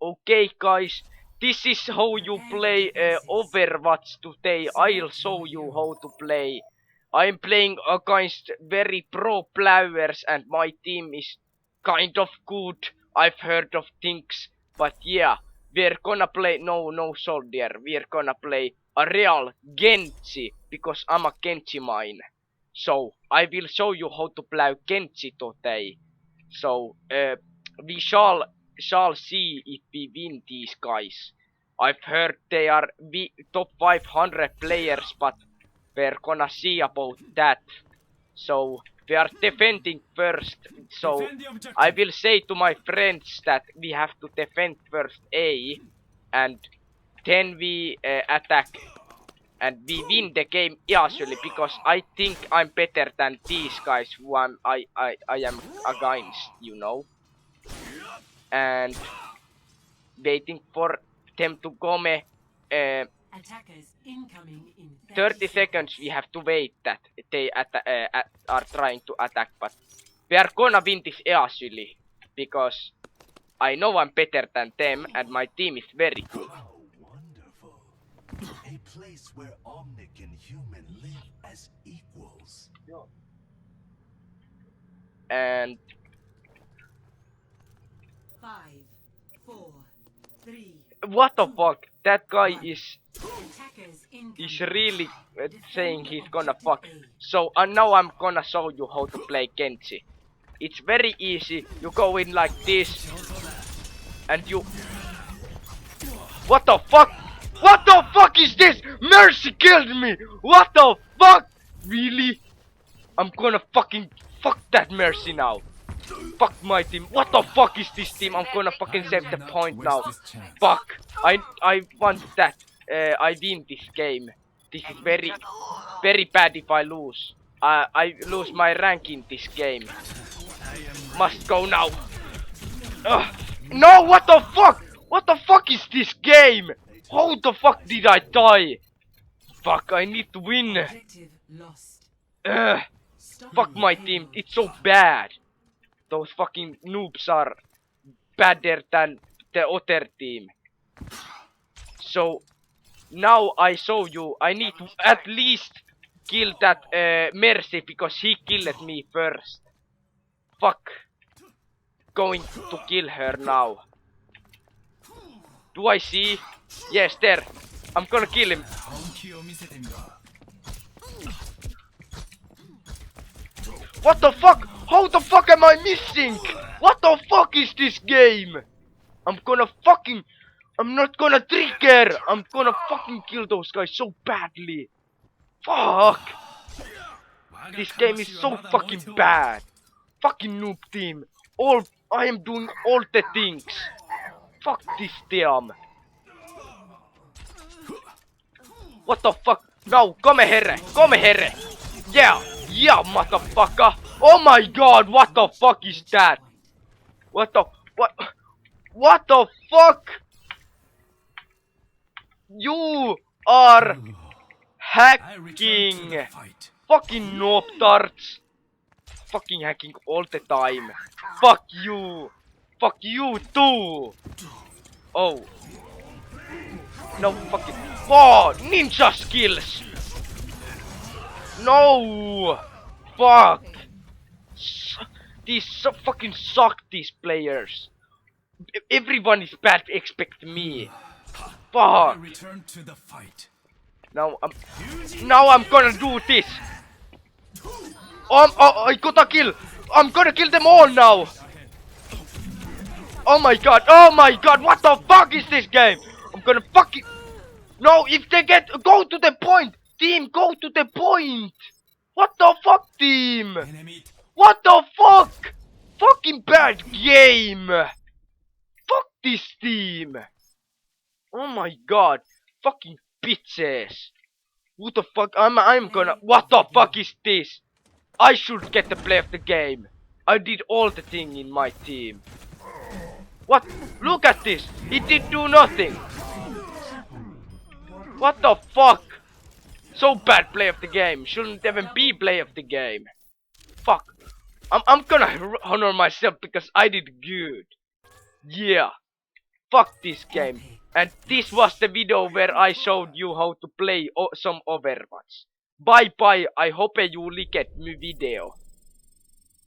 Okay guys, this is how you play Overwatch today. I'll show you how to play. I'm playing against very pro players and my team is kind of good. I've heard of things, but yeah, we're gonna play no soldier. We're gonna play a real Genji because I'm a Genji mine. So I will show you how to play Genji today. So we shall see if we win these guys. I've heard they are top 500 players, but we're gonna see about that. So we are defending first. So I will say to my friends that we have to defend first A, and then we attack. And we win the game easily because I think I'm better than these guys who I am against, you know. And waiting for them to come. Attackers incoming in 30 seconds we have to wait that they are trying to attack, but we are gonna win this easily because I know I'm better than them and my team is very good. How wonderful. A place where Omnic and human live as equals. And 5, 4, 3. what the fuck? That guy is Attackers incoming. really saying he's gonna fuck. So now I'm gonna show you how to play Genji. It's very easy. You go in like this, and you. What the fuck? What the fuck is this? Mercy killed me. What the fuck? Really? I'm gonna fucking fuck that Mercy now. Fuck my team. What the fuck is this team? I'm gonna fucking save the point now. Fuck. I want that. I win this game. This is very bad if I lose. I lose my rank in this game. Must go now. No, what the fuck? What the fuck is this game? How the fuck did I die? Fuck, I need to win. Objective lost. Fuck my team. It's so bad. Those fucking noobs are better than the other team. So now I show you. I need to at least kill that Mercy because he killed me first. Fuck. Going to kill her now. Do I see? Yes, there. I'm gonna kill him. What the fuck? How the fuck am I missing? What the fuck is this game? I'm not gonna trigger. I'm gonna fucking kill those guys so badly. Fuck. This game is so fucking bad. Fucking noob team. I am doing all the things. Fuck this team. What the fuck? No, come here. Come here. Yeah, motherfucker. Oh my god, what the fuck is that? What the fuck? You are hacking. Fucking noob tarts. Fucking hacking all the time. Fuck you. Fuck you too. Oh. No fucking. Oh, ninja skills. No. Fuck. These so fucking suck, these players. Everyone is bad except me. Fuck. Return to the fight. Now I'm gonna do this. Oh, I got a kill. I'm gonna kill them all now. Oh my god, what the fuck is this game? I'm gonna fucking. No, if they go to the point. Team, go to the point. What the fuck, team? What the fuck? Fucking bad game. Fuck this team. Oh my god. Fucking bitches. Who the fuck? I'm gonna. What the fuck is this? I should get the play of the game. I did all the thing in my team. What? Look at this. He did do nothing. What the fuck? So bad play of the game. Shouldn't even be play of the game. Fuck. I'm gonna honor myself because I did good. Yeah. fuck this game. And this was the video where I showed you how to play some Overwatch. Bye bye, I hope you liked my video.